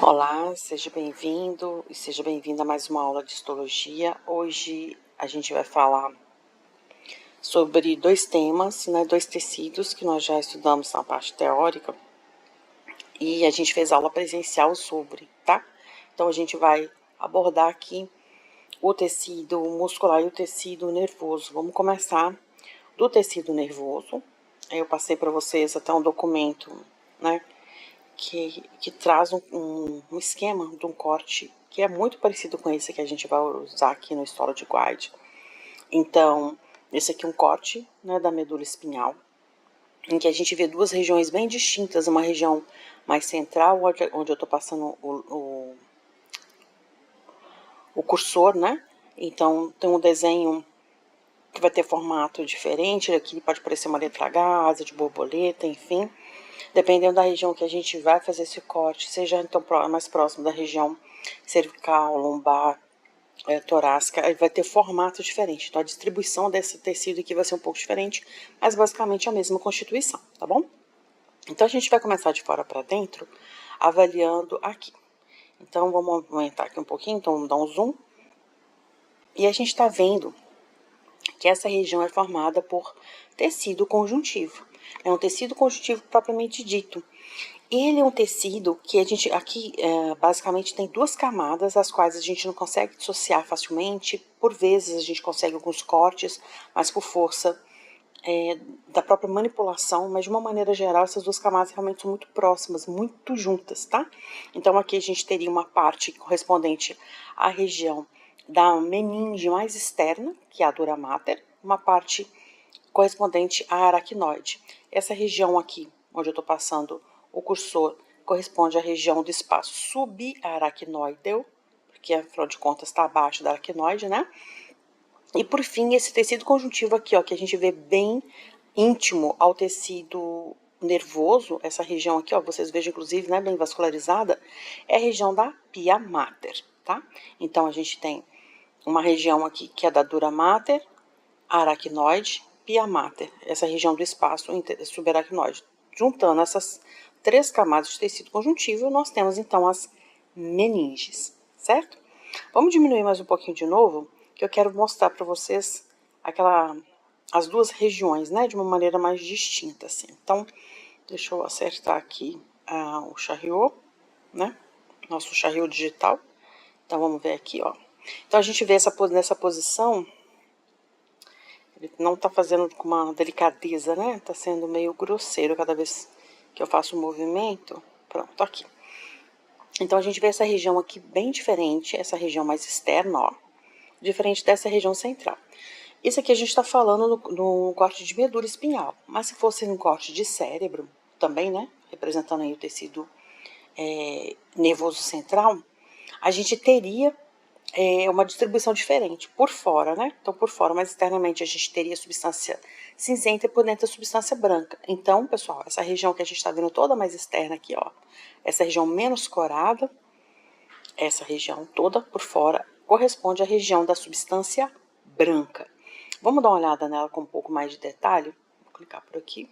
Olá, seja bem-vindo e seja bem-vinda a mais uma aula de histologia. Hoje a gente vai falar sobre dois temas, dois tecidos que nós já estudamos na parte teórica e a gente fez aula presencial sobre, tá? Então a gente vai abordar aqui o tecido muscular e o tecido nervoso. Vamos começar do tecido nervoso. Eu passei para vocês até um documento, né? Que traz um esquema de um corte que é muito parecido com esse que a gente vai usar aqui no Histology Guide. Então, esse aqui é um corte, né, da medula espinhal, em que a gente vê duas regiões bem distintas, uma região mais central, onde eu estou passando o cursor, né? Então, tem um desenho que vai ter formato diferente, aqui pode parecer uma letra H, asa de borboleta, enfim. Dependendo da região que a gente vai fazer esse corte, seja então mais próximo da região cervical, lombar, torácica, ele vai ter formato diferente. Então a distribuição desse tecido aqui vai ser um pouco diferente, mas basicamente a mesma constituição, tá bom? Então a gente vai começar de fora para dentro, avaliando aqui. Então vamos aumentar aqui um pouquinho, então vamos dar um zoom. E a gente está vendo que essa região é formada por tecido conjuntivo. É um tecido conjuntivo propriamente dito. Ele é um tecido que a gente aqui basicamente tem duas camadas, as quais a gente não consegue dissociar facilmente. Por vezes a gente consegue alguns cortes, mas por força da própria manipulação, mas de uma maneira geral essas duas camadas realmente são muito próximas, muito juntas, tá? Então aqui a gente teria uma parte correspondente à região da meninge mais externa, que é a dura mater, uma parte correspondente à aracnoide. Essa região aqui, onde eu estou passando o cursor, corresponde à região do espaço subaracnoideo, porque afinal de contas está abaixo da aracnoide, né? E por fim, esse tecido conjuntivo aqui, ó, que a gente vê bem íntimo ao tecido nervoso, essa região aqui, ó, vocês vejam inclusive, né, bem vascularizada, é a região da pia mater, tá? Então a gente tem uma região aqui que é da dura mater, aracnoide, pia mater, essa região do espaço subaracnoide. Juntando essas três camadas de tecido conjuntivo, nós temos então as meninges, certo? Vamos diminuir mais um pouquinho de novo, que eu quero mostrar para vocês as duas regiões, né, de uma maneira mais distinta, assim. Então, deixa eu acertar aqui o chariot, né, nosso chariot digital. Então, vamos ver aqui, ó. Então, a gente vê nessa posição, ele não tá fazendo com uma delicadeza, né, tá sendo meio grosseiro cada vez que eu faço um movimento. Pronto, aqui. Então, a gente vê essa região aqui bem diferente, essa região mais externa, ó, diferente dessa região central. Isso aqui a gente está falando no corte de medula espinhal, mas se fosse no corte de cérebro, também, né, representando aí o tecido nervoso central, a gente teria uma distribuição diferente, por fora, né? Então, por fora, mas externamente a gente teria substância cinzenta e por dentro a substância branca. Então, pessoal, essa região que a gente está vendo toda mais externa aqui, ó, essa região menos corada, essa região toda por fora, corresponde à região da substância branca. Vamos dar uma olhada nela com um pouco mais de detalhe? Vou clicar por aqui,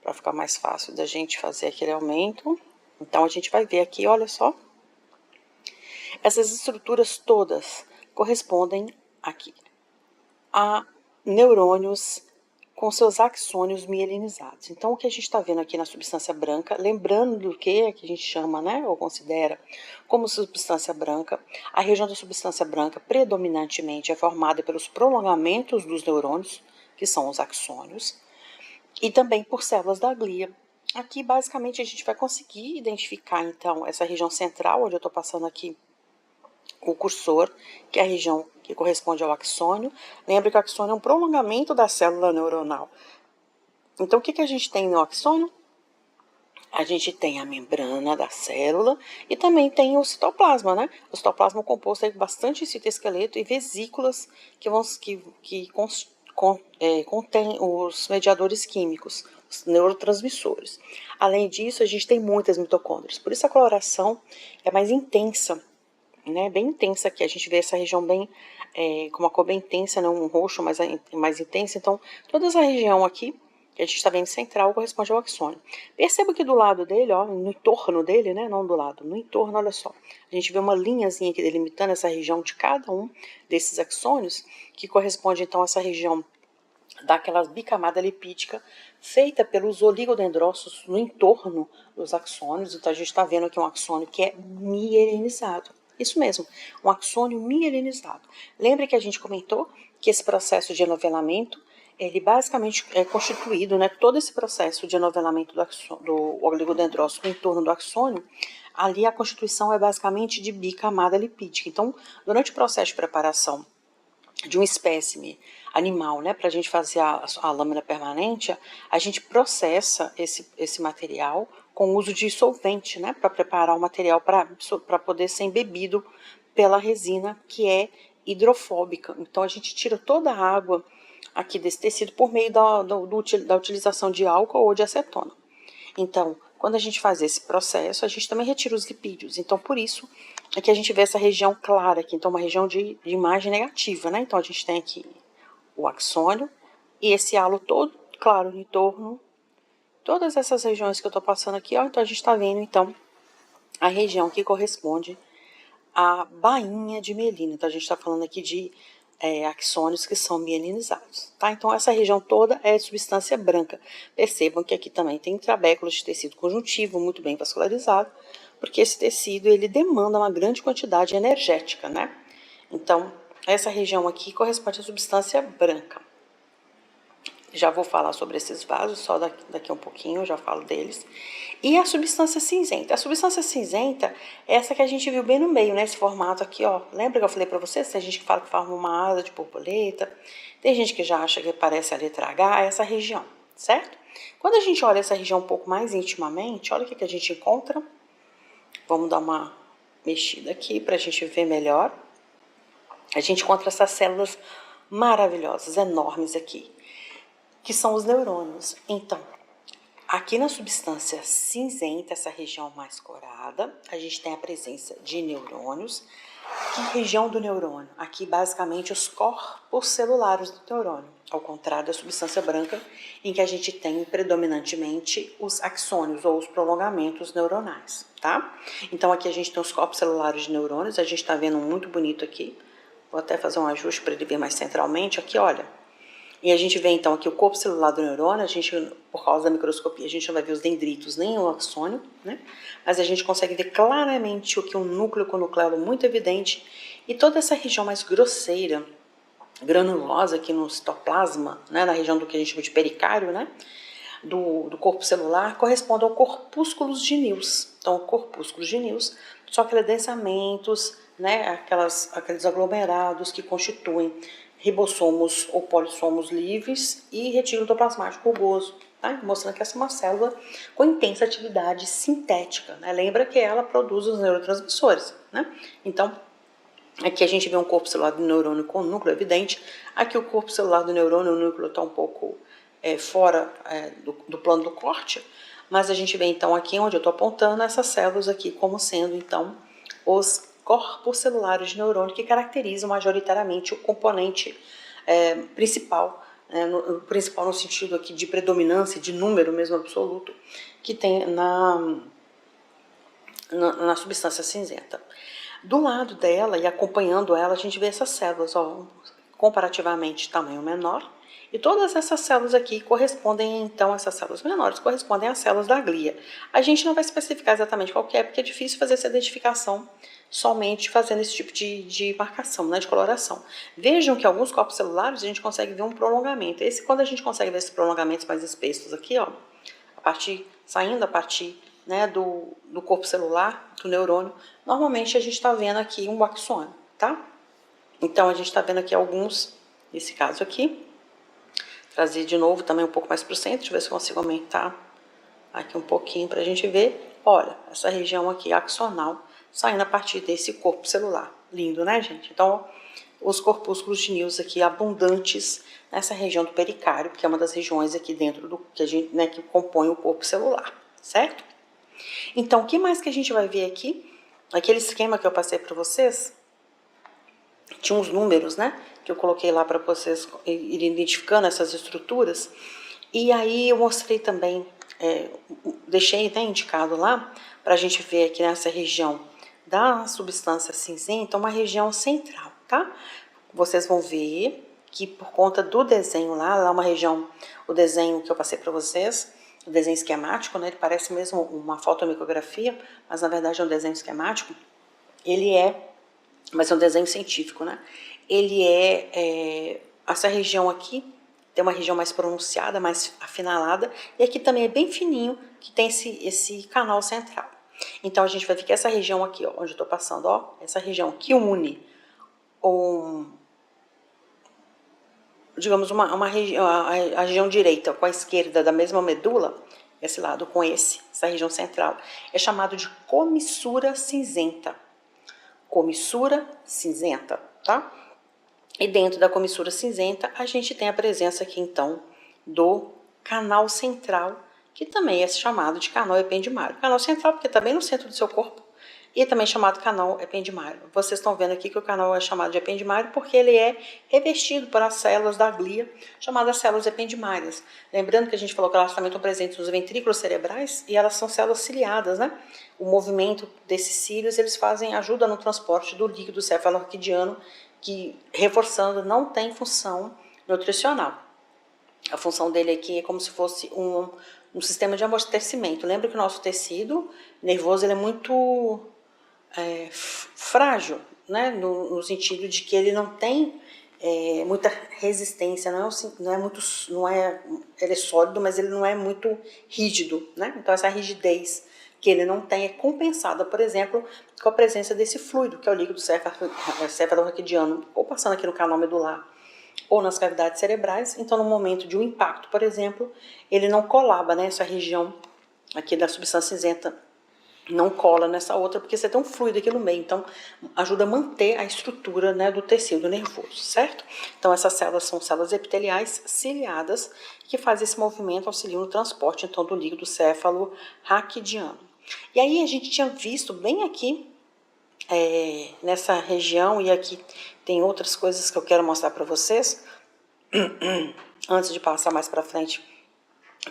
para ficar mais fácil da gente fazer aquele aumento. Então, a gente vai ver aqui, olha só. Essas estruturas todas correspondem aqui a neurônios com seus axônios mielinizados. Então, o que a gente está vendo aqui na substância branca, lembrando do que a gente chama, né, ou considera como substância branca, a região da substância branca predominantemente é formada pelos prolongamentos dos neurônios, que são os axônios, e também por células da glia. Aqui, basicamente, a gente vai conseguir identificar, então, essa região central, onde eu estou passando aqui o cursor, que é a região que corresponde ao axônio. Lembre que o axônio é um prolongamento da célula neuronal. Então, o que a gente tem no axônio? A gente tem a membrana da célula e também tem o citoplasma, né? O citoplasma é composto de bastante citoesqueleto e vesículas que contém os mediadores químicos, os neurotransmissores. Além disso, a gente tem muitas mitocôndrias. Por isso a coloração é mais intensa, né, bem intensa aqui. A gente vê essa região bem, com uma cor bem intensa, né, um roxo mais intenso. Então, toda essa região aqui que a gente está vendo central, corresponde ao axônio. Perceba que do lado dele, ó, no entorno dele, né, não do lado, no entorno, olha só, a gente vê uma linhazinha aqui delimitando essa região de cada um desses axônios, que corresponde então a essa região daquela bicamada lipídica feita pelos oligodendrócitos no entorno dos axônios. Então a gente está vendo aqui um axônio que é mielinizado. Isso mesmo, um axônio mielinizado. Lembra que a gente comentou que esse processo de enovelamento, ele basicamente é constituído, né, todo esse processo de enovelamento do oligodendrócito no entorno do axônio, ali a constituição é basicamente de bicamada lipídica. Então, durante o processo de preparação de um espécime animal, né, para a gente fazer a lâmina permanente, a gente processa esse material com o uso de solvente, né, para preparar o material para poder ser embebido pela resina, que é hidrofóbica. Então a gente tira toda a água aqui desse tecido por meio da utilização de álcool ou de acetona. Então, quando a gente faz esse processo, a gente também retira os lipídios. Então, por isso é que a gente vê essa região clara aqui, então uma região de imagem negativa, né? Então a gente tem aqui o axônio e esse halo todo claro em torno, todas essas regiões que eu estou passando aqui, ó, então a gente está vendo então a região que corresponde à bainha de mielina. Então a gente está falando aqui de axônios que são mielinizados, tá? Então essa região toda é substância branca. Percebam que aqui também tem trabéculos de tecido conjuntivo muito bem vascularizado, porque esse tecido ele demanda uma grande quantidade energética, né? Então essa região aqui corresponde à substância branca. Já vou falar sobre esses vasos, só daqui a um pouquinho eu já falo deles. E a substância cinzenta. A substância cinzenta é essa que a gente viu bem no meio, né? Esse formato aqui, ó. Lembra que eu falei para vocês? Tem gente que fala que forma uma asa de borboleta. Tem gente que já acha que parece a letra H, essa região, certo? Quando a gente olha essa região um pouco mais intimamente, olha o que a gente encontra. Vamos dar uma mexida aqui para a gente ver melhor. A gente encontra essas células maravilhosas, enormes aqui, que são os neurônios. Então, aqui na substância cinzenta, essa região mais corada, a gente tem a presença de neurônios. Que região do neurônio? Aqui, basicamente, os corpos celulares do neurônio, ao contrário da substância branca, em que a gente tem predominantemente os axônios, ou os prolongamentos neuronais, tá? Então, aqui a gente tem os corpos celulares de neurônios, a gente está vendo um muito bonito aqui. Vou até fazer um ajuste para ele ver mais centralmente. Aqui, olha. E a gente vê, então, aqui o corpo celular do neurônio, a gente, por causa da microscopia, a gente não vai ver os dendritos nem o axônio, né? Mas a gente consegue ver claramente o que é um núcleo com nucleolo muito evidente e toda essa região mais grosseira, granulosa aqui no citoplasma, né? Na região do que a gente chama de pericário, né? Do corpo celular, corresponde ao corpúsculos de Nils. Então, o corpúsculos de Nils são aqueles densamentos, né? Aqueles aglomerados que constituem ribossomos ou polissomos livres e retículo endoplasmático rugoso, tá? Mostrando que essa é uma célula com intensa atividade sintética, né? Lembra que ela produz os neurotransmissores, né? Então, aqui a gente vê um corpo celular do neurônio com núcleo evidente. Aqui o corpo celular do neurônio, o núcleo está um pouco fora do plano do corte, mas a gente vê então aqui onde eu estou apontando essas células aqui como sendo então os corpos celulares de neurônio que caracterizam majoritariamente o componente principal, principal no sentido aqui de predominância, de número mesmo absoluto, que tem na substância cinzenta. Do lado dela e acompanhando ela, a gente vê essas células, ó, comparativamente de tamanho menor, e todas essas células aqui correspondem, então, essas células menores correspondem às células da glia. A gente não vai especificar exatamente qual que é, porque é difícil fazer essa identificação somente fazendo esse tipo de marcação, né, de coloração. Vejam que alguns corpos celulares a gente consegue ver um prolongamento. Quando a gente consegue ver esses prolongamentos mais espessos aqui, ó, saindo a partir né, do corpo celular, do neurônio, normalmente a gente está vendo aqui um axônio, tá? Então, a gente está vendo aqui alguns, nesse caso aqui. Trazer de novo também um pouco mais para o centro, deixa eu ver se eu consigo aumentar aqui um pouquinho para a gente ver. Olha, essa região aqui axonal saindo a partir desse corpo celular. Lindo, né, gente? Então, os corpúsculos de Nils aqui abundantes nessa região do pericário, que é uma das regiões aqui dentro do que a gente, né, que compõe o corpo celular, certo? Então, o que mais que a gente vai ver aqui? Aquele esquema que eu passei para vocês, tinha uns números, né, que eu coloquei lá para vocês irem identificando essas estruturas. E aí eu mostrei também, deixei, né, indicado lá, para a gente ver aqui nessa região da substância cinzenta, uma região central, tá? Vocês vão ver que por conta do desenho lá é uma região, o desenho que eu passei para vocês, o desenho esquemático, né, ele parece mesmo uma fotomicrografia, mas na verdade é um desenho esquemático, mas é um desenho científico, né? Essa região aqui tem uma região mais pronunciada, mais afinalada, e aqui também é bem fininho, que tem esse canal central. Então, a gente vai ver que essa região aqui, ó, onde eu estou passando, ó, essa região que une, digamos, a região direita com a esquerda da mesma medula, esse lado com essa região central, é chamado de comissura cinzenta. Comissura cinzenta, tá? E dentro da comissura cinzenta, a gente tem a presença aqui, então, do canal central, que também é chamado de canal ependimário. Canal central, porque está bem no centro do seu corpo, e também chamado canal ependimário. Vocês estão vendo aqui que o canal é chamado de ependimário porque ele é revestido por as células da glia, chamadas células ependimárias. Lembrando que a gente falou que elas também estão presentes nos ventrículos cerebrais, e elas são células ciliadas, né? O movimento desses cílios, eles ajudam no transporte do líquido cefalorraquidiano, que, reforçando, não tem função nutricional. A função dele aqui é como se fosse um sistema de amortecimento. Lembra que o nosso tecido nervoso ele é muito frágil, né? No sentido de que ele não tem muita resistência, ele é sólido, mas ele não é muito rígido, né? Então essa rigidez que ele não tem é compensada, por exemplo, com a presença desse fluido, que é o líquido cefalorraquidiano, ou passando aqui no canal medular, ou nas cavidades cerebrais. Então, no momento de um impacto, por exemplo, ele não colaba nessa região aqui da substância cinzenta, não cola nessa outra, porque você tem um fluido aqui no meio, então ajuda a manter a estrutura, né, do tecido nervoso, certo? Então essas células são células epiteliais ciliadas que fazem esse movimento, auxiliam no transporte, então, do líquido cefalorraquidiano. E aí a gente tinha visto bem aqui, nessa região, e aqui tem outras coisas que eu quero mostrar para vocês, antes de passar mais para frente,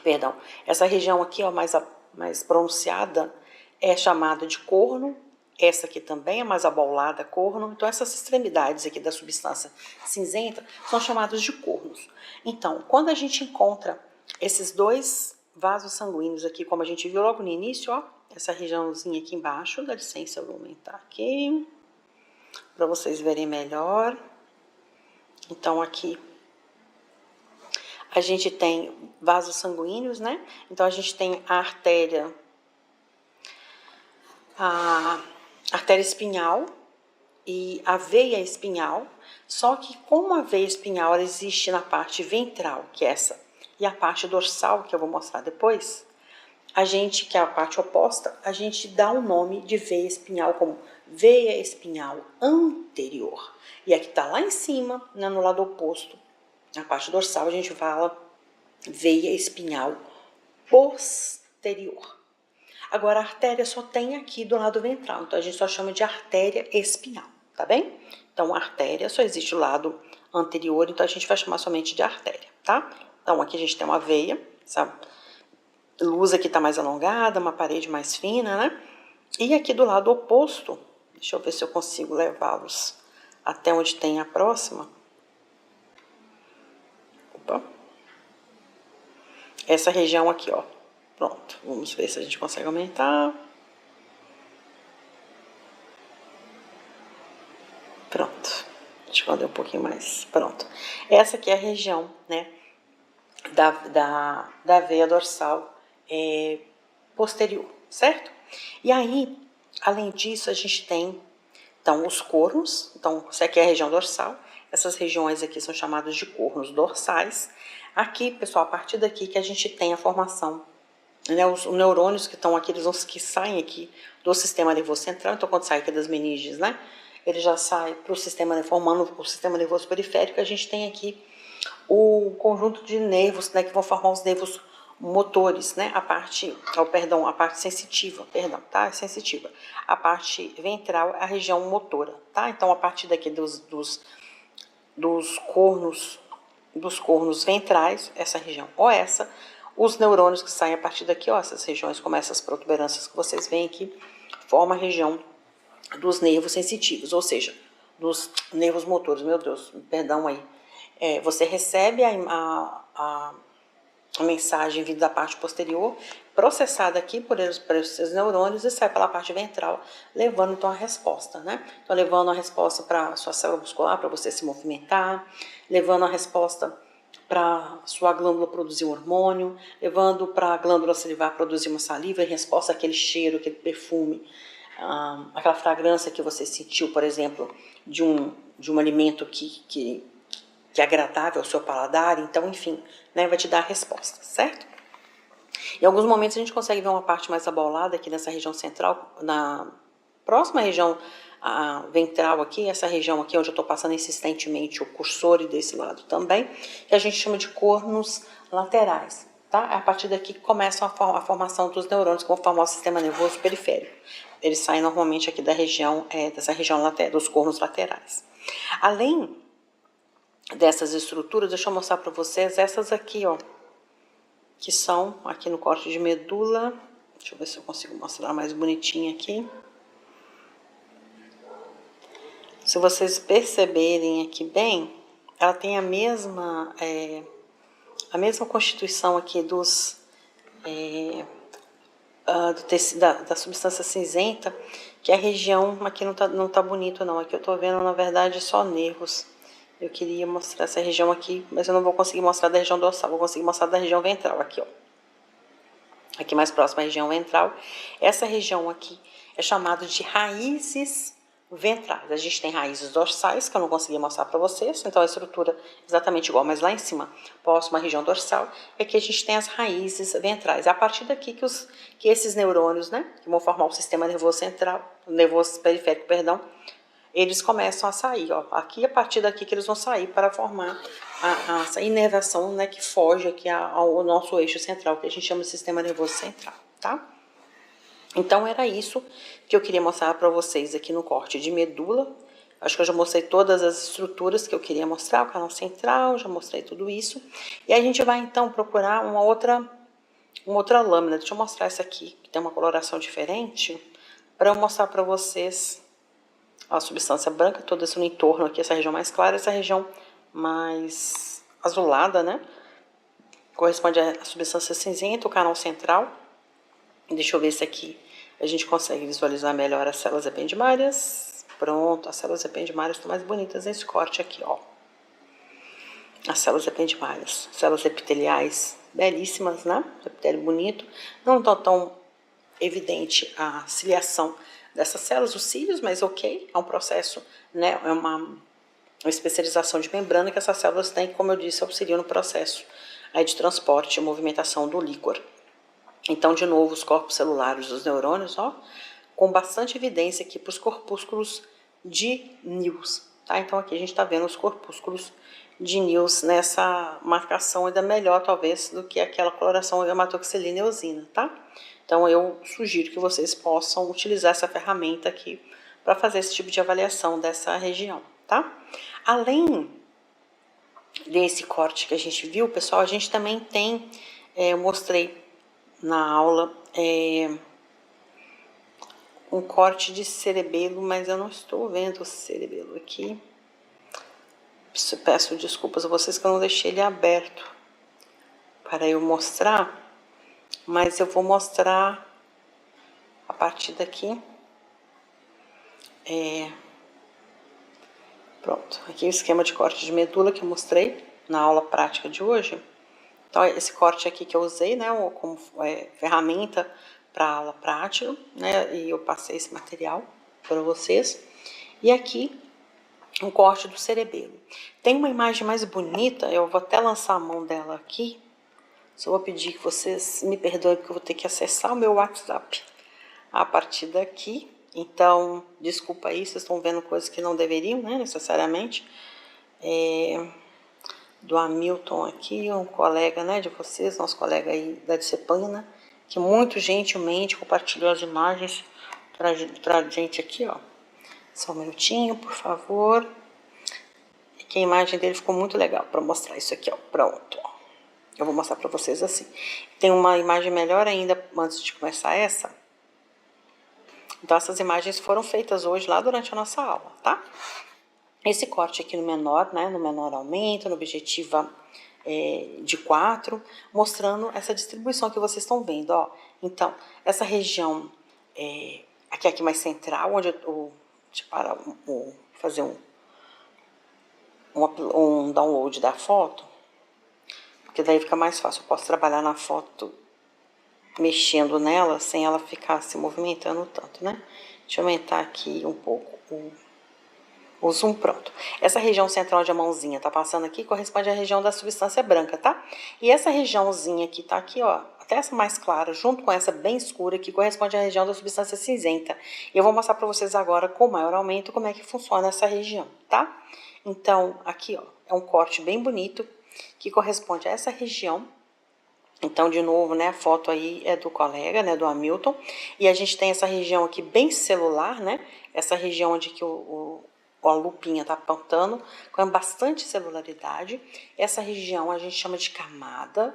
perdão, essa região aqui, ó, mais pronunciada, é chamada de corno, essa aqui também é mais abaulada, corno. Então essas extremidades aqui da substância cinzenta são chamadas de cornos. Então, quando a gente encontra esses dois vasos sanguíneos aqui, como a gente viu logo no início, ó, essa regiãozinha aqui embaixo, dá licença, eu vou aumentar aqui, para vocês verem melhor. Então aqui a gente tem vasos sanguíneos, né? Então a gente tem a artéria espinhal e a veia espinhal, só que como a veia espinhal ela existe na parte ventral, que é essa, e a parte dorsal, que eu vou mostrar depois, que é a parte oposta, a gente dá um nome de veia espinhal como veia espinhal anterior. E a que está lá em cima, né, no lado oposto, na parte dorsal, a gente fala veia espinhal posterior. Agora, a artéria só tem aqui do lado ventral, então a gente só chama de artéria espinhal, tá bem? Então, a artéria só existe o lado anterior, então a gente vai chamar somente de artéria, tá? Então, aqui a gente tem uma veia, essa luz aqui tá mais alongada, uma parede mais fina, né? E aqui do lado oposto, deixa eu ver se eu consigo levá-los até onde tem a próxima. Opa. Essa região aqui, ó. Pronto, vamos ver se a gente consegue aumentar. Pronto, deixa eu fazer um pouquinho mais. Pronto. Essa aqui é a região, né, da veia dorsal posterior, certo? E aí, além disso, a gente tem, então, os cornos. Então, essa aqui é a região dorsal. Essas regiões aqui são chamadas de cornos dorsais. Aqui, pessoal, a partir daqui que a gente tem a formação, né, os neurônios que estão aqui, que saem aqui do sistema nervoso central. Então, quando sai aqui das meninges, né, ele já sai para o sistema, formando o sistema nervoso periférico. A gente tem aqui o conjunto de nervos, né, que vão formar os nervos motores, né, a parte sensitiva, tá, é sensitiva. A parte ventral é a região motora, tá? Então, a partir daqui dos cornos dos cornos ventrais, essa região ou essa, os neurônios que saem a partir daqui, ó, essas regiões, como essas protuberâncias que vocês veem aqui, forma a região dos nervos sensitivos, ou seja, dos nervos motores. Meu Deus, perdão aí. Você recebe a mensagem vindo da parte posterior, processada aqui por esses neurônios e sai pela parte ventral, levando então a resposta, né? Então, levando a resposta para a sua célula muscular, para você se movimentar, levando a resposta para sua glândula produzir um hormônio, levando para a glândula salivar produzir uma saliva em resposta àquele cheiro, aquele perfume, aquela fragrância que você sentiu, por exemplo, de um alimento que é agradável ao seu paladar. Então, enfim, né, vai te dar a resposta, certo? Em alguns momentos a gente consegue ver uma parte mais abaulada aqui nessa região central, na próxima região ventral aqui, essa região aqui onde eu estou passando insistentemente o cursor e desse lado também, que a gente chama de cornos laterais, tá? A partir daqui que começa a formação dos neurônios, que vão formar o sistema nervoso periférico. Eles saem normalmente aqui da região, dessa região dos cornos laterais. Além dessas estruturas, deixa eu mostrar para vocês essas aqui, ó, que são aqui no corte de medula. Deixa eu ver se eu consigo mostrar mais bonitinho aqui. Se vocês perceberem aqui bem, ela tem a mesma constituição aqui da substância cinzenta, que a região aqui não tá bonito não, aqui eu tô vendo na verdade só nervos. Eu queria mostrar essa região aqui, mas eu não vou conseguir mostrar da região dorsal, vou conseguir mostrar da região ventral aqui, ó. Aqui mais próxima à região ventral. Essa região aqui é chamada de raízes ventrais. A gente tem raízes dorsais, que eu não consegui mostrar para vocês, então a estrutura é exatamente igual, mas lá em cima, próximo à região dorsal, é que a gente tem as raízes ventrais. É a partir daqui que esses neurônios, né, que vão formar o sistema nervoso central, nervoso periférico, perdão, eles começam a sair, ó. Aqui, a partir daqui que eles vão sair para formar essa inervação, né, que foge aqui ao nosso eixo central, que a gente chama de sistema nervoso central, tá? Então, era isso que eu queria mostrar para vocês aqui no corte de medula. Acho que eu já mostrei todas as estruturas que eu queria mostrar, o canal central, já mostrei tudo isso. E a gente vai, então, procurar uma outra lâmina. Deixa eu mostrar essa aqui, que tem uma coloração diferente, para eu mostrar para vocês a substância branca, toda essa no entorno aqui, essa região mais clara, essa região mais azulada, né? Corresponde à substância cinzenta, o canal central. Deixa eu ver se aqui a gente consegue visualizar melhor as células ependimárias. Pronto, as células ependimárias estão mais bonitas nesse corte aqui, ó. As células ependimárias, células epiteliais belíssimas, né? Epitélio bonito. Não está tão evidente a ciliação dessas células, os cílios, mas ok, é um processo, né, é uma especialização de membrana que essas células têm, que, como eu disse, auxiliam no processo aí de transporte e movimentação do líquor. Então, de novo, os corpos celulares dos neurônios, ó, com bastante evidência aqui para os corpúsculos de Nils, tá? Então, aqui a gente está vendo os corpúsculos de Nils nessa marcação ainda melhor, talvez, do que aquela coloração hematoxilina e eosina, tá? Então, eu sugiro que vocês possam utilizar essa ferramenta aqui para fazer esse tipo de avaliação dessa região, tá? Além desse corte que a gente viu, pessoal, a gente também tem, eu mostrei na aula, um corte de cerebelo, mas eu não estou vendo o cerebelo aqui. Peço desculpas a vocês que eu não deixei ele aberto para eu mostrar. Mas eu vou mostrar a partir daqui. Pronto, aqui o esquema de corte de medula que eu mostrei na aula prática de hoje. Então, esse corte aqui que eu usei, né, como ferramenta para a aula prática, né, e eu passei esse material para vocês. E aqui, um corte do cerebelo. Tem uma imagem mais bonita, eu vou até lançar a mão dela aqui. Só vou pedir que vocês me perdoem, porque eu vou ter que acessar o meu WhatsApp a partir daqui. Então, desculpa aí, vocês estão vendo coisas que não deveriam, né, necessariamente. Do Hamilton aqui, um colega, né, de vocês, nosso colega aí da disciplina, que muito gentilmente compartilhou as imagens pra gente aqui, ó. Só um minutinho, por favor. que a imagem dele ficou muito legal para mostrar isso aqui, ó. Pronto, ó. Eu vou mostrar para vocês assim. Tem uma imagem melhor ainda antes de começar essa. Então, essas imagens foram feitas hoje lá durante a nossa aula, tá? Esse corte aqui no menor, né? No menor aumento, no objetiva de 4, mostrando essa distribuição que vocês estão vendo, ó. Então, essa região aqui mais central, onde eu fazer um download da foto, porque daí fica mais fácil. Eu posso trabalhar na foto mexendo nela sem ela ficar se movimentando tanto, né? Deixa eu aumentar aqui um pouco o zoom, pronto. Essa região central onde a mãozinha tá passando aqui corresponde à região da substância branca, tá? E essa regiãozinha que tá aqui, ó, até essa mais clara, junto com essa bem escura aqui, corresponde à região da substância cinzenta. E eu vou mostrar para vocês agora, com maior aumento, como é que funciona essa região, tá? Então, aqui, ó, é um corte bem bonito, que corresponde a essa região. Então, de novo, né, a foto aí é do colega, né, do Hamilton. E a gente tem essa região aqui bem celular, né? Essa região onde que a lupinha tá apontando, com bastante celularidade. Essa região a gente chama de camada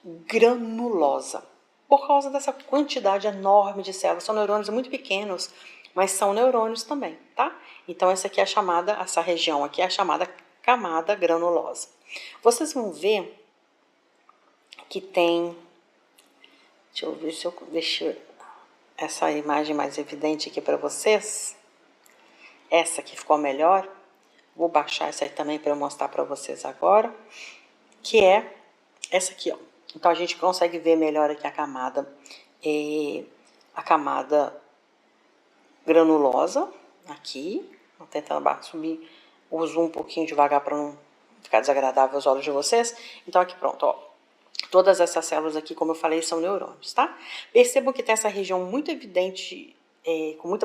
granulosa, por causa dessa quantidade enorme de células. São neurônios muito pequenos, mas são neurônios também, tá? Então, essa região aqui é a chamada camada granulosa. Vocês vão ver que tem, deixa eu ver se eu deixo essa imagem mais evidente aqui para vocês. Essa aqui ficou melhor. Vou baixar essa aí também para eu mostrar para vocês agora, que é essa aqui, ó. Então a gente consegue ver melhor aqui a camada granulosa aqui. Vou tentando subir o zoom um pouquinho devagar para não ficar desagradável aos olhos de vocês. Então aqui pronto, ó. Todas essas células aqui, como eu falei, são neurônios, tá? Percebam que tem essa região muito evidente, com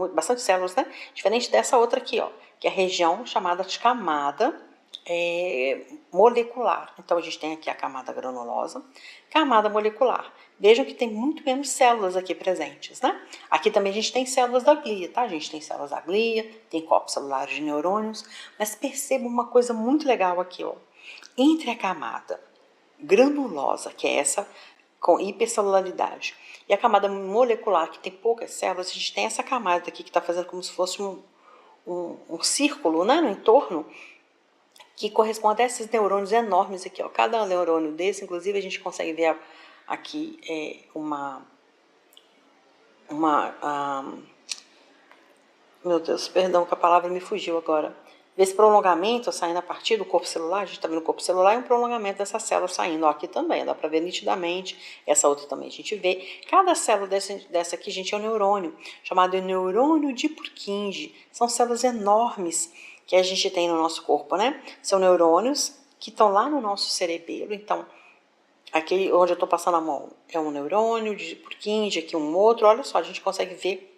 bastante células, né? Diferente dessa outra aqui, ó, que é a região chamada de camada molecular. Então, a gente tem aqui a camada granulosa, camada molecular. Vejam que tem muito menos células aqui presentes, né? Aqui também a gente tem células da glia, tá? A gente tem células da glia, tem corpos celulares de neurônios, mas percebam uma coisa muito legal aqui, ó. Entre a camada granulosa, que é essa com hipercelularidade, e a camada molecular, que tem poucas células, a gente tem essa camada aqui que está fazendo como se fosse um círculo, né, no entorno, que corresponde a esses neurônios enormes aqui, ó. Cada neurônio desse, inclusive, a gente consegue ver aqui meu Deus, perdão que a palavra me fugiu agora. Esse prolongamento saindo a partir do corpo celular, a gente está vendo o corpo celular e um prolongamento dessa célula saindo. Ó, aqui também, dá para ver nitidamente. Essa outra também a gente vê. Cada célula dessa aqui, gente, é um neurônio, chamado de neurônio de Purkinje. São células enormes que a gente tem no nosso corpo, né? São neurônios que estão lá no nosso cerebelo. Então, aqui onde eu estou passando a mão é um neurônio de Purkinje, aqui um outro. Olha só, a gente consegue ver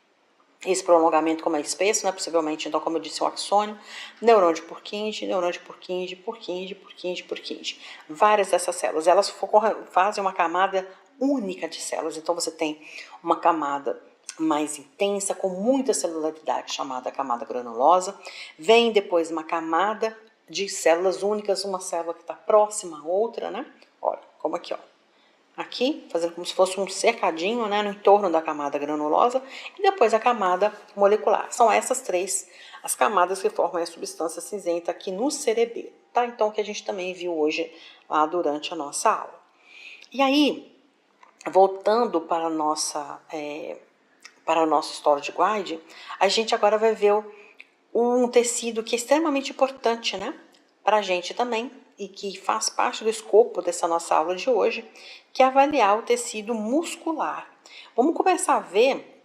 esse prolongamento como é espesso, né? Possivelmente, então, como eu disse, um axônio, neurônio de Purkinje, neurônio de Purkinje, Purkinje, Purkinje, Purkinje. Várias dessas células, elas fazem uma camada única de células. Então, você tem uma camada mais intensa, com muita celularidade, chamada camada granulosa. Vem depois uma camada de células únicas, uma célula que está próxima à outra, né? Olha, como aqui, ó. Aqui, fazendo como se fosse um cercadinho, né, no entorno da camada granulosa, e depois a camada molecular. São essas três as camadas que formam a substância cinzenta aqui no cerebelo, tá? Então, o que a gente também viu hoje lá durante a nossa aula. E aí, voltando para o nosso storage guide, a gente agora vai ver um tecido que é extremamente importante, né, para a gente também, e que faz parte do escopo dessa nossa aula de hoje, que é avaliar o tecido muscular. Vamos começar a ver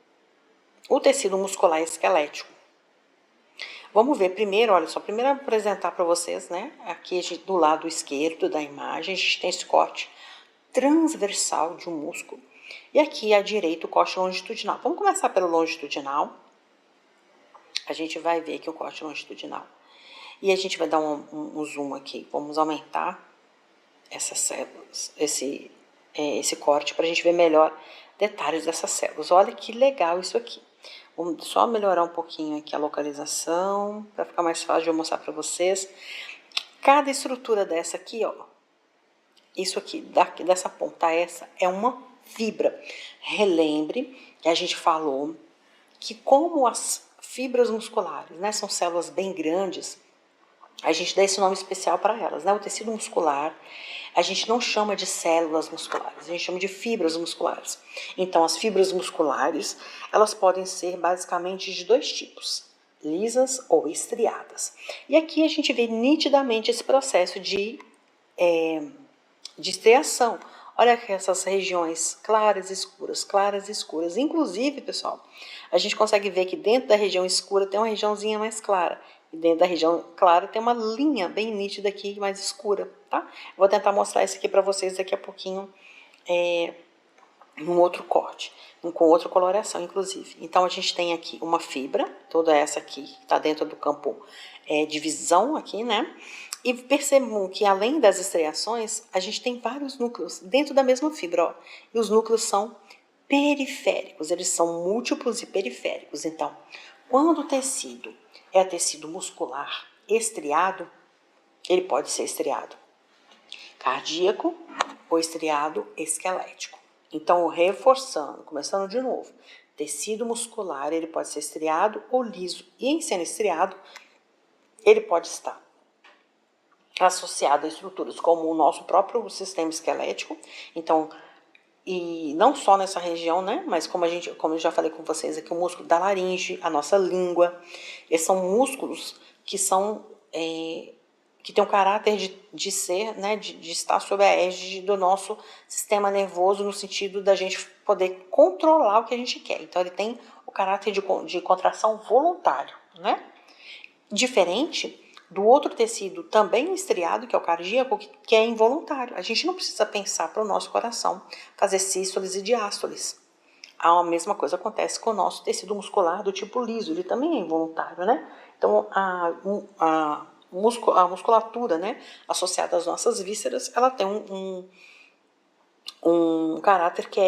o tecido muscular esquelético. Vamos ver primeiro, olha só, primeiro apresentar para vocês, né, aqui do lado esquerdo da imagem, a gente tem esse corte transversal de um músculo. E aqui à direita o corte longitudinal. Vamos começar pelo longitudinal. A gente vai ver aqui o corte longitudinal. E a gente vai dar um zoom aqui. Vamos aumentar essas células, esse corte, para a gente ver melhor detalhes dessas células. Olha que legal isso aqui. Vamos só melhorar um pouquinho aqui a localização, para ficar mais fácil de eu mostrar para vocês. Cada estrutura dessa aqui, ó, isso aqui, dessa ponta a essa, é uma fibra. Relembre que a gente falou que como as fibras musculares, né, são células bem grandes, a gente dá esse nome especial para elas, né? O tecido muscular, a gente não chama de células musculares, a gente chama de fibras musculares. Então, as fibras musculares, elas podem ser basicamente de dois tipos, lisas ou estriadas. E aqui a gente vê nitidamente esse processo de estriação. Olha aqui essas regiões claras e escuras, claras e escuras. Inclusive, pessoal, a gente consegue ver que dentro da região escura tem uma regiãozinha mais clara. E dentro da região clara tem uma linha bem nítida aqui, mais escura, tá? Vou tentar mostrar isso aqui para vocês daqui a pouquinho, num outro corte, com outra coloração, inclusive. Então, a gente tem aqui uma fibra, toda essa aqui, que está dentro do campo de visão aqui, né? E percebam que, além das estriações, a gente tem vários núcleos dentro da mesma fibra, ó. E os núcleos são periféricos, eles são múltiplos e periféricos. Então, quando o tecido é tecido muscular estriado, ele pode ser estriado cardíaco ou estriado esquelético. Então, reforçando, começando de novo, tecido muscular, ele pode ser estriado ou liso. E em sendo estriado, ele pode estar associado a estruturas como o nosso próprio sistema esquelético. Então, e não só nessa região, né? Mas como eu já falei com vocês aqui, o músculo da laringe, a nossa língua, esses são músculos que são que tem o caráter de ser, né, de estar sob a égide do nosso sistema nervoso, no sentido da gente poder controlar o que a gente quer. Então, ele tem o caráter de contração voluntário, né? Diferente do outro tecido também estriado, que é o cardíaco, que é involuntário. A gente não precisa pensar para o nosso coração fazer sístoles e diástoles. A mesma coisa acontece com o nosso tecido muscular do tipo liso, ele também é involuntário, né? Então, a musculatura, né, associada às nossas vísceras, ela tem um caráter que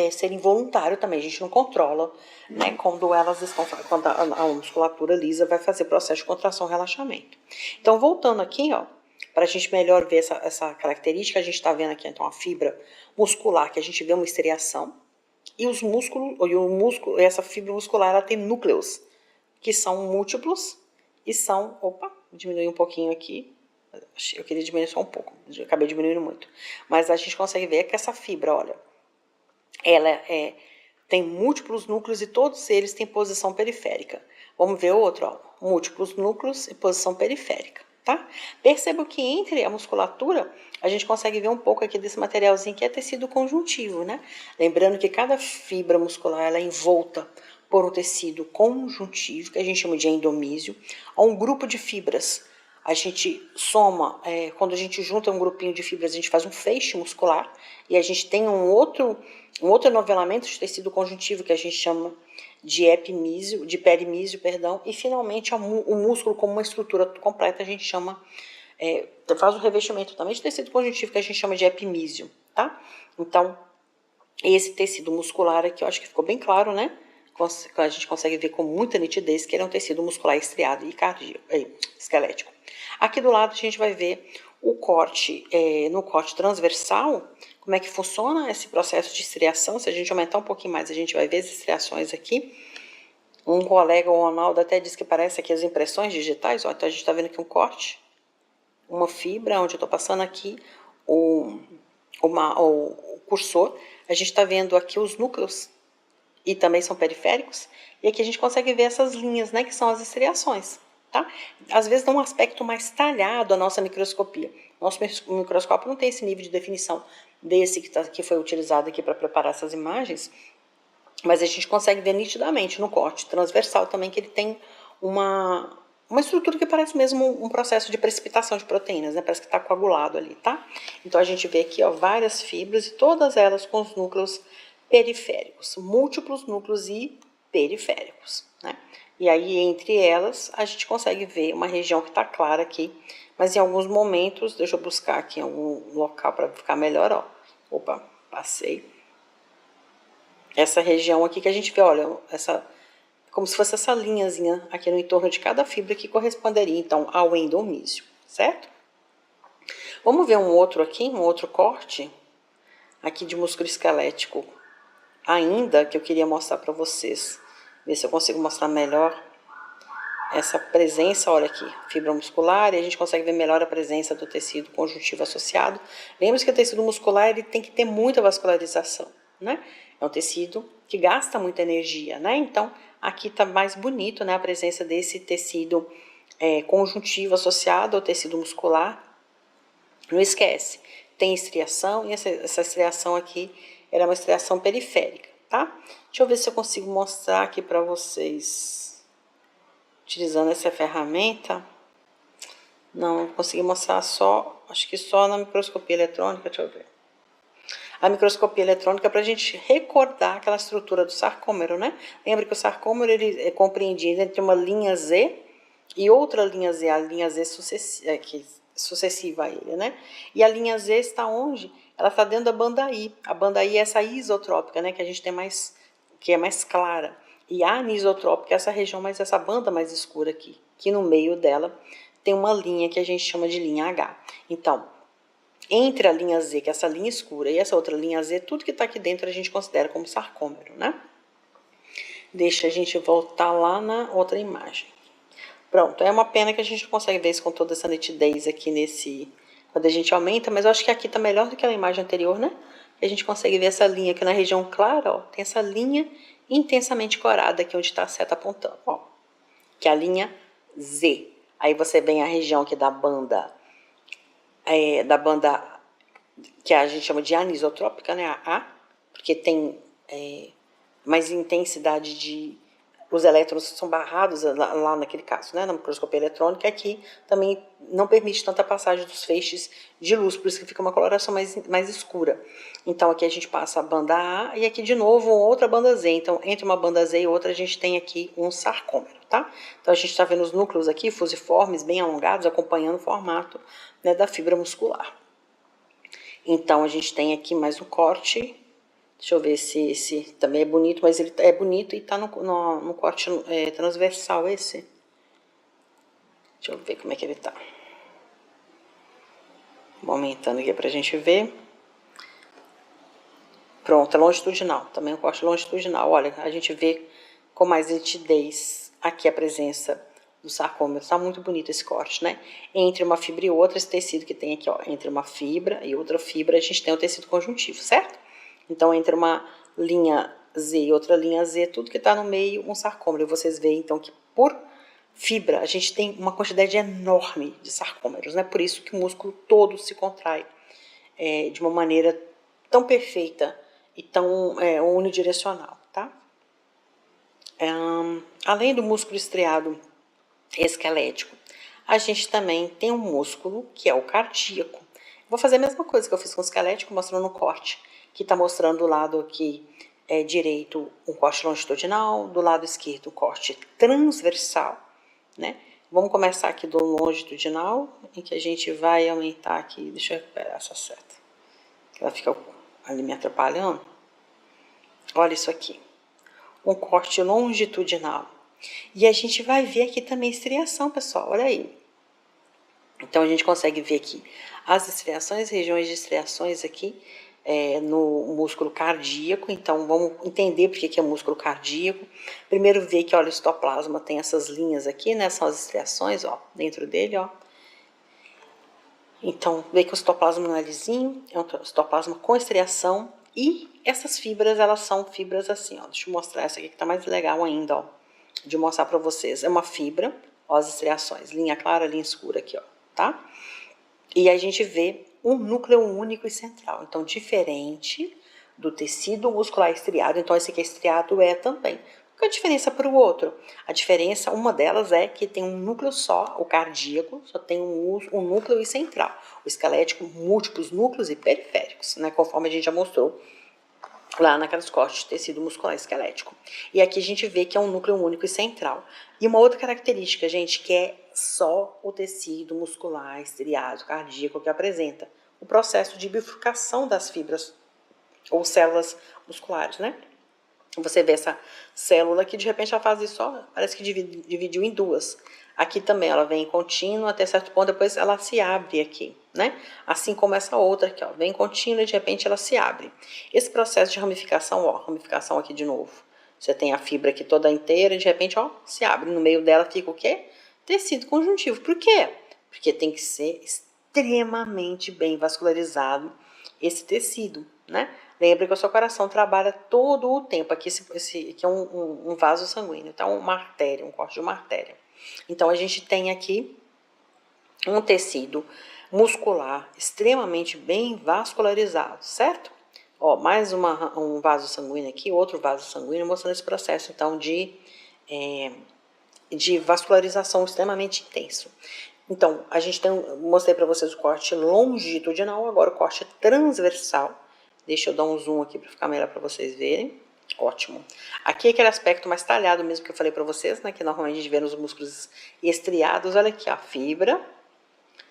é ser involuntário também. A gente não controla, né, quando a musculatura lisa vai fazer processo de contração e relaxamento. Então, voltando aqui, ó, para a gente melhor ver essa característica, a gente está vendo aqui, então, a fibra muscular, que a gente vê uma estriação, e os músculos, essa fibra muscular, ela tem núcleos, que são múltiplos, e são, opa, diminuir um pouquinho aqui, eu queria diminuir só um pouco, acabei diminuindo muito. Mas a gente consegue ver que essa fibra, olha, ela tem múltiplos núcleos e todos eles têm posição periférica. Vamos ver outro, ó, múltiplos núcleos e posição periférica, tá? Perceba que entre a musculatura, a gente consegue ver um pouco aqui desse materialzinho que é tecido conjuntivo, né? Lembrando que cada fibra muscular ela é envolta por um tecido conjuntivo, que a gente chama de endomísio, a um grupo de fibras. A gente soma, quando a gente junta um grupinho de fibras, a gente faz um feixe muscular e a gente tem um outro enovelamento de tecido conjuntivo que a gente chama de perimísio, perdão, e finalmente o músculo como uma estrutura completa a gente chama, faz o revestimento também de tecido conjuntivo que a gente chama de epimísio, tá? Então, esse tecido muscular aqui, eu acho que ficou bem claro, né? A gente consegue ver com muita nitidez que ele é um tecido muscular estriado e esquelético. Aqui do lado a gente vai ver o corte, no corte transversal, como é que funciona esse processo de estriação. Se a gente aumentar um pouquinho mais, a gente vai ver as estriações aqui. Um colega, o Ronaldo, até disse que parece aqui as impressões digitais. Ó, então a gente está vendo aqui um corte, uma fibra, onde eu estou passando aqui o cursor. A gente está vendo aqui os núcleos, e também são periféricos, e aqui a gente consegue ver essas linhas, né, que são as estriações, tá? Às vezes dá um aspecto mais talhado a nossa microscopia. Nosso microscópio não tem esse nível de definição desse que foi utilizado aqui para preparar essas imagens, mas a gente consegue ver nitidamente no corte transversal também que ele tem uma estrutura que parece mesmo um processo de precipitação de proteínas, né? Parece que está coagulado ali, tá? Então a gente vê aqui, ó, várias fibras e todas elas com os núcleos periféricos, múltiplos núcleos e periféricos, né? E aí, entre elas, a gente consegue ver uma região que está clara aqui, mas em alguns momentos, deixa eu buscar aqui em algum local para ficar melhor, ó. Opa, passei. Essa região aqui que a gente vê, olha, como se fosse essa linhazinha aqui no entorno de cada fibra que corresponderia, então, ao endomísio, certo? Vamos ver um outro aqui, um outro corte, aqui de músculo esquelético, ainda, que eu queria mostrar para vocês. Ver se eu consigo mostrar melhor essa presença, olha aqui, fibra muscular, e a gente consegue ver melhor a presença do tecido conjuntivo associado. Lembre-se que o tecido muscular ele tem que ter muita vascularização, né? É um tecido que gasta muita energia, né? Então, aqui está mais bonito, né, a presença desse tecido conjuntivo associado ao tecido muscular. Não esquece, tem estriação, e essa estriação aqui era uma estriação periférica, tá? Deixa eu ver se eu consigo mostrar aqui para vocês, utilizando essa ferramenta. Não consegui mostrar só, acho que só na microscopia eletrônica, deixa eu ver. A microscopia eletrônica é para a gente recordar aquela estrutura do sarcômero, né? Lembra que o sarcômero ele é compreendido entre uma linha Z e outra linha Z, a linha Z sucessiva a ele, né? E a linha Z está onde? Ela está dentro da banda I. A banda I é essa isotrópica, né? Que a gente tem mais, que é mais clara. E a anisotrópica é essa região, essa banda mais escura aqui, que no meio dela tem uma linha que a gente chama de linha H. Então, entre a linha Z, que é essa linha escura, e essa outra linha Z, tudo que está aqui dentro a gente considera como sarcômero, né? Deixa a gente voltar lá na outra imagem. Pronto, é uma pena que a gente não consegue ver isso com toda essa nitidez aqui quando a gente aumenta, mas eu acho que aqui está melhor do que a imagem anterior, né? A gente consegue ver essa linha aqui na região clara, ó, tem essa linha intensamente corada aqui onde está a seta apontando, ó, que é a linha Z. Aí você vem a região aqui da banda que a gente chama de anisotrópica, né, a A, porque tem mais intensidade de... Os elétrons são barrados lá naquele caso, né, na microscopia eletrônica, aqui também não permite tanta passagem dos feixes de luz, por isso que fica uma coloração mais escura. Então aqui a gente passa a banda A e aqui de novo outra banda Z. Então entre uma banda Z e outra a gente tem aqui um sarcômero, tá? Então a gente está vendo os núcleos aqui fusiformes, bem alongados, acompanhando o formato, né, da fibra muscular. Então a gente tem aqui mais um corte. Deixa eu ver se esse também é bonito, mas ele é bonito e está no corte transversal esse. Deixa eu ver como é que ele está. Vou aumentando aqui para a gente ver. Pronto, é longitudinal, também um corte longitudinal. Olha, a gente vê com mais nitidez aqui a presença do sarcômero. Está muito bonito esse corte, né? Entre uma fibra e outra, esse tecido que tem aqui, ó, entre uma fibra e outra fibra, a gente tem o tecido conjuntivo, certo? Então, entre uma linha Z e outra linha Z, tudo que está no meio, um sarcômero. E vocês veem, então, que por fibra, a gente tem uma quantidade enorme de sarcômeros, né? Por isso que o músculo todo se contrai de uma maneira tão perfeita e tão unidirecional, tá? Além do músculo estriado esquelético, a gente também tem um músculo que é o cardíaco. Vou fazer a mesma coisa que eu fiz com o esquelético, mostrando o corte, que está mostrando do lado aqui direito um corte longitudinal, do lado esquerdo um corte transversal, né? Vamos começar aqui do longitudinal, em que a gente vai aumentar aqui, deixa eu recuperar essa seta, que ela fica ali me atrapalhando. Olha isso aqui, um corte longitudinal. E a gente vai ver aqui também estriação, pessoal, olha aí. Então a gente consegue ver aqui as estriações, regiões de estriações aqui no músculo cardíaco. Então vamos entender por que é músculo cardíaco. Primeiro ver que, olha, o citoplasma tem essas linhas aqui, né? São as estriações, ó, dentro dele, ó. Então, vê que o citoplasma não é lisinho, é um citoplasma com estriação. E essas fibras, elas são fibras assim, ó. Deixa eu mostrar essa aqui que tá mais legal ainda, ó, de mostrar para vocês. É uma fibra, ó, as estriações, linha clara, linha escura aqui, ó, tá? E a gente vê um núcleo único e central. Então, diferente do tecido muscular estriado, então esse aqui estriado também. Qual é a diferença para o outro? A diferença, uma delas é que tem um núcleo só, o cardíaco, só tem um núcleo e central. O esquelético, múltiplos núcleos e periféricos, né? Conforme a gente já mostrou lá naqueles cortes de tecido muscular esquelético. E aqui a gente vê que é um núcleo único e central. E uma outra característica, gente, que é só o tecido muscular estriado cardíaco que apresenta o processo de bifurcação das fibras ou células musculares, né? Você vê essa célula aqui, de repente ela faz isso só, parece que dividiu em duas. Aqui também ela vem contínua até certo ponto, depois ela se abre aqui, né? Assim como essa outra aqui, ó, vem contínua e de repente ela se abre. Esse processo de ramificação, ó, ramificação aqui de novo. Você tem a fibra aqui toda inteira e de repente, ó, se abre. No meio dela fica o quê? Tecido conjuntivo. Por quê? Porque tem que ser extremamente bem vascularizado esse tecido, né? Lembra que o seu coração trabalha todo o tempo. Aqui, aqui é um vaso sanguíneo, então uma artéria, um corte de uma artéria. Então, a gente tem aqui um tecido muscular extremamente bem vascularizado, certo? Ó, mais um vaso sanguíneo aqui, outro vaso sanguíneo, mostrando esse processo, então, de vascularização extremamente intenso. Então, a gente tem, mostrei para vocês o corte longitudinal, agora o corte transversal. Deixa eu dar um zoom aqui para ficar melhor para vocês verem. Ótimo. Aqui é aquele aspecto mais talhado mesmo que eu falei para vocês, né? Que normalmente a gente vê nos músculos estriados. Olha aqui, a fibra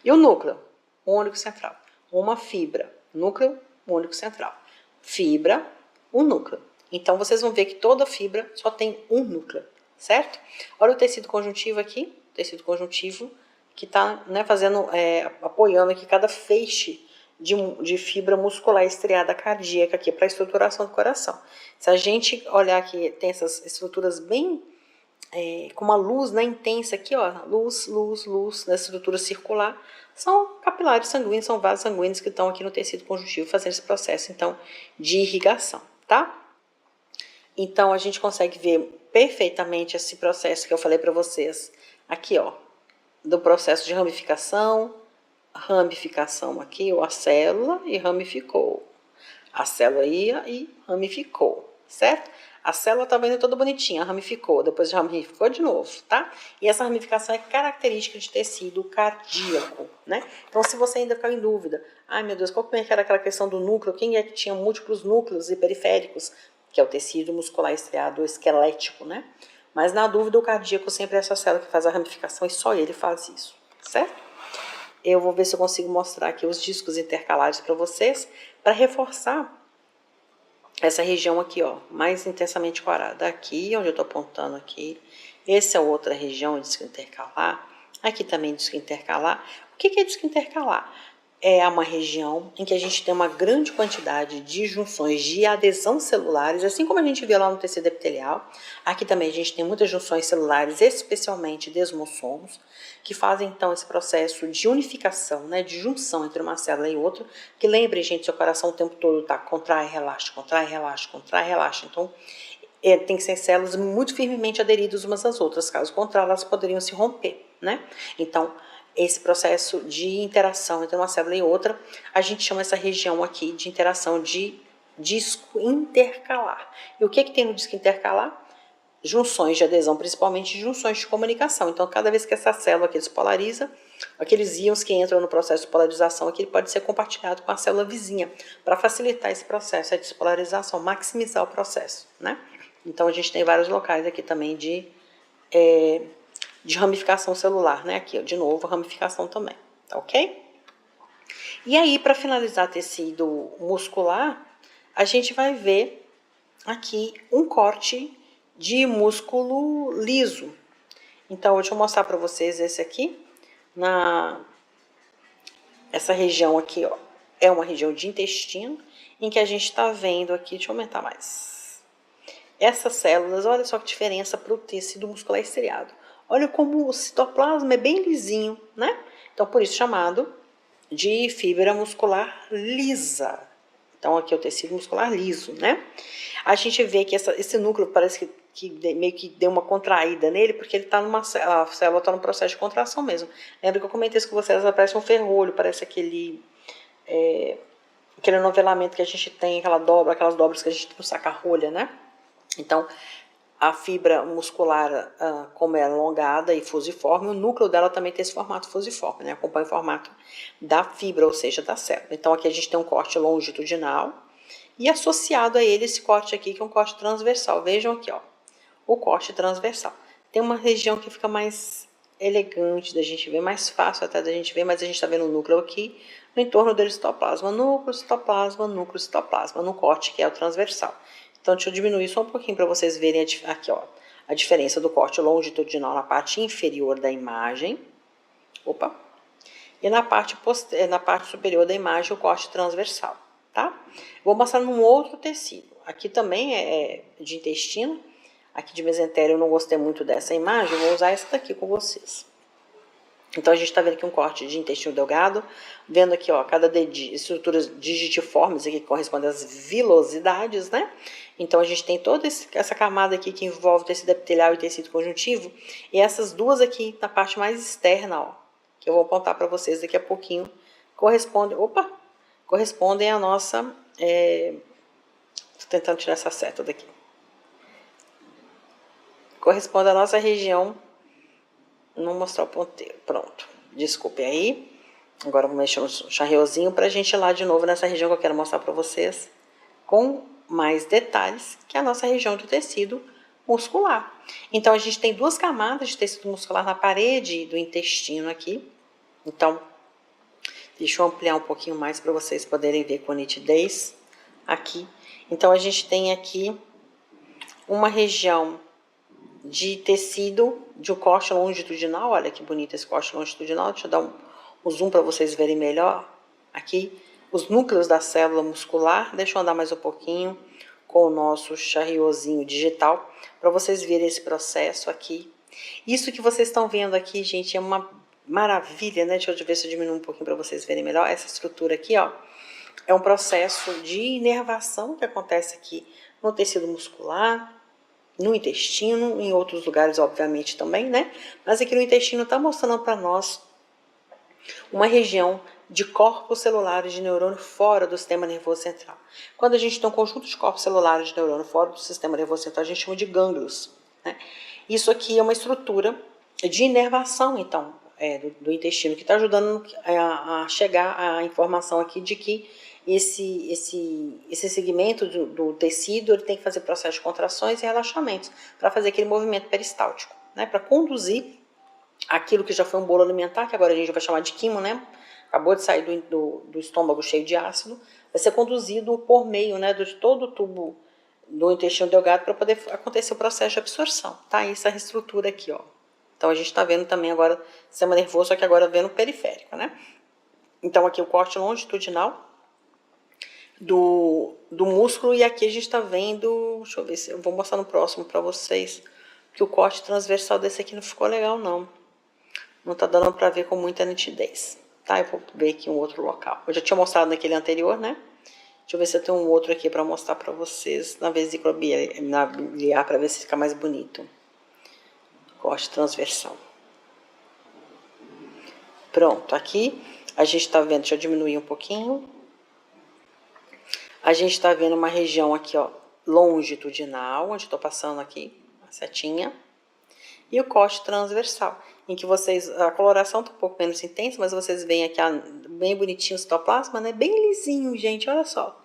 e o núcleo, o único central. Uma fibra, núcleo, único central. Fibra, um núcleo. Então, vocês vão ver que toda fibra só tem um núcleo, certo? Olha o tecido conjuntivo aqui, tecido conjuntivo que está, né, apoiando aqui cada feixe de fibra muscular estriada cardíaca aqui para a estruturação do coração. Se a gente olhar aqui, tem essas estruturas bem com uma luz, né, intensa aqui, ó, luz, nessa estrutura circular, são capilares sanguíneos, são vasos sanguíneos que estão aqui no tecido conjuntivo fazendo esse processo, então, de irrigação, tá? Então, a gente consegue ver perfeitamente esse processo que eu falei para vocês aqui, ó, do processo de ramificação aqui, ó, a célula e ramificou. A célula ia e ramificou, certo? A célula estava indo toda bonitinha, ramificou, depois ramificou de novo, tá? E essa ramificação é característica de tecido cardíaco, né? Então, se você ainda ficar em dúvida, ai meu Deus, qual que era aquela questão do núcleo? Quem é que tinha múltiplos núcleos e periféricos? Que é o tecido muscular estriado esquelético, né? Mas na dúvida, o cardíaco sempre é essa célula que faz a ramificação e só ele faz isso, certo? Eu vou ver se eu consigo mostrar aqui os discos intercalares para vocês, para reforçar essa região aqui, ó, mais intensamente corada. Aqui, onde eu estou apontando aqui, essa é outra região de disco intercalar. Aqui também disco intercalar. O que é disco intercalar? É uma região em que a gente tem uma grande quantidade de junções de adesão celulares, assim como a gente vê lá no tecido epitelial. Aqui também a gente tem muitas junções celulares, especialmente desmossomos, que fazem então esse processo de unificação, né, de junção entre uma célula e outra, que lembre, gente, seu coração o tempo todo tá contrai, relaxa, contrai, relaxa, contrai, relaxa. Então, tem que ser células muito firmemente aderidas umas às outras, caso contrário, elas poderiam se romper, né? Então, esse processo de interação entre uma célula e outra, a gente chama essa região aqui de interação de disco intercalar. E o que tem no disco intercalar? Junções de adesão, principalmente junções de comunicação. Então, cada vez que essa célula aqui despolariza, aqueles íons que entram no processo de polarização aqui, ele pode ser compartilhado com a célula vizinha, para facilitar esse processo de despolarização, maximizar o processo, né? Então, a gente tem vários locais aqui também de ramificação celular, né? Aqui, ó, de novo, ramificação também, tá ok? E aí, para finalizar tecido muscular, a gente vai ver aqui um corte de músculo liso. Então, deixa eu mostrar para vocês esse aqui. Essa região aqui, ó, é uma região de intestino, em que a gente está vendo aqui, deixa eu aumentar mais. Essas células, olha só que diferença para o tecido muscular estriado. Olha como o citoplasma é bem lisinho, né? Então, por isso chamado de fibra muscular lisa. Então, aqui é o tecido muscular liso, né? A gente vê que esse núcleo parece que meio que deu uma contraída nele, porque ele tá a célula está no processo de contração mesmo. Lembra que eu comentei isso com vocês, ela parece um ferrolho, parece aquele novelamento que a gente tem, aquelas dobras que a gente tem no saca-rolha, né? Então, a fibra muscular, como é alongada e fusiforme, o núcleo dela também tem esse formato fusiforme, né? Acompanha o formato da fibra, ou seja, da célula. Então, aqui a gente tem um corte longitudinal e associado a ele esse corte aqui, que é um corte transversal. Vejam aqui, ó, o corte transversal. Tem uma região que fica mais elegante da gente ver, mais fácil até da gente ver, mas a gente está vendo o núcleo aqui, no entorno dele citoplasma, núcleo, citoplasma, no corte que é o transversal. Então, deixa eu diminuir só um pouquinho para vocês verem aqui, ó, a diferença do corte longitudinal na parte inferior da imagem. Opa! E na parte superior da imagem, o corte transversal, tá? Vou mostrar num outro tecido. Aqui também é de intestino. Aqui de mesentério eu não gostei muito dessa imagem, vou usar essa daqui com vocês. Então, a gente está vendo aqui um corte de intestino delgado, vendo aqui, ó, cada estruturas digitiformes aqui que correspondem às vilosidades, né? Então, a gente tem toda essa camada aqui que envolve tecido epitelial e tecido conjuntivo, e essas duas aqui na parte mais externa, ó, que eu vou apontar para vocês daqui a pouquinho, correspondem à nossa... Tô tentando tirar essa seta daqui. Corresponde à nossa região... Não mostrar o ponteiro, pronto. Desculpe aí. Agora eu vou mexer no charriozinho para a gente ir lá de novo nessa região que eu quero mostrar para vocês com mais detalhes, que é a nossa região do tecido muscular. Então, a gente tem duas camadas de tecido muscular na parede do intestino aqui. Então, deixa eu ampliar um pouquinho mais para vocês poderem ver com nitidez aqui. Então, a gente tem aqui uma região de tecido de um corte longitudinal. Olha que bonito esse corte longitudinal. Deixa eu dar um zoom para vocês verem melhor. Aqui, os núcleos da célula muscular. Deixa eu andar mais um pouquinho com o nosso charriozinho digital, para vocês verem esse processo aqui. Isso que vocês estão vendo aqui, gente, é uma maravilha, né? Deixa eu ver se eu diminuo um pouquinho para vocês verem melhor. Essa estrutura aqui, ó, é um processo de inervação que acontece aqui no tecido muscular, no intestino, em outros lugares, obviamente, também, né? Mas aqui no intestino está mostrando para nós uma região de corpos celulares de neurônio fora do sistema nervoso central. Quando a gente tem um conjunto de corpos celulares de neurônio fora do sistema nervoso central, a gente chama de gânglios, né? Isso aqui é uma estrutura de inervação, então, do intestino, que está ajudando a chegar a informação aqui de que esse segmento do tecido ele tem que fazer processo de contrações e relaxamentos para fazer aquele movimento peristáltico, né? Para conduzir aquilo que já foi um bolo alimentar, que agora a gente vai chamar de quimo, né? Acabou de sair do estômago cheio de ácido, vai ser conduzido por meio, né, de todo o tubo do intestino delgado para poder acontecer o processo de absorção, tá? Essa reestrutura aqui, ó. Então a gente está vendo também agora sistema nervoso, só que agora vendo periférico, né? Então aqui o corte longitudinal do músculo, e aqui a gente está vendo, deixa eu ver se eu vou mostrar no próximo para vocês, que o corte transversal desse aqui não ficou legal não. Não está dando para ver com muita nitidez, tá? Eu vou ver aqui um outro local. Eu já tinha mostrado naquele anterior, né? Deixa eu ver se eu tenho um outro aqui para mostrar para vocês na vesícula biliar, para ver se fica mais bonito. Corte transversal. Pronto, aqui a gente está vendo, deixa eu diminuir um pouquinho. A gente está vendo uma região aqui, ó, longitudinal, onde estou passando aqui a setinha. E o corte transversal, em que a coloração está um pouco menos intensa, mas vocês veem aqui bem bonitinho o citoplasma, né? Bem lisinho, gente, olha só.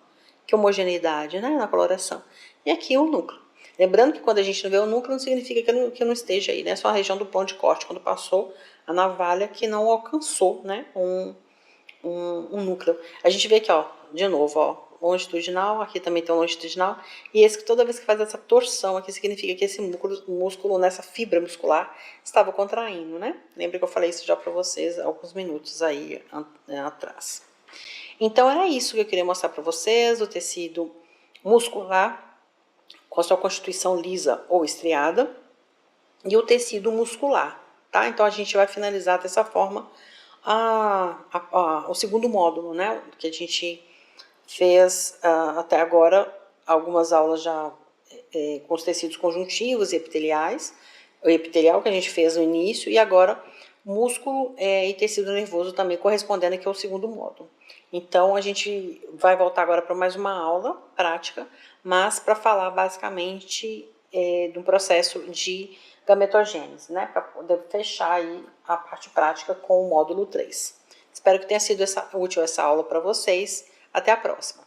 Que homogeneidade, né, na coloração. E aqui o núcleo. Lembrando que quando a gente não vê o núcleo, não significa que não esteja aí, né? Só a região do ponto de corte, quando passou a navalha, que não alcançou, né, um núcleo. A gente vê aqui, ó, de novo, ó, longitudinal, aqui também tem um longitudinal, e esse que toda vez que faz essa torção aqui, significa que esse músculo nessa fibra muscular, estava contraindo, né? Lembra que eu falei isso já para vocês há alguns minutos aí atrás. Então, era isso que eu queria mostrar para vocês, o tecido muscular, com a sua constituição lisa ou estriada, e o tecido muscular, tá? Então, a gente vai finalizar dessa forma o segundo módulo, né? Que a gente fez até agora algumas aulas já com os tecidos conjuntivos e epiteliais, o epitelial que a gente fez no início, e agora músculo e tecido nervoso também correspondendo aqui ao segundo módulo. Então, a gente vai voltar agora para mais uma aula prática, mas para falar basicamente do processo de gametogênese, né? Para poder fechar aí a parte prática com o módulo 3. Espero que tenha sido útil essa aula para vocês. Até a próxima!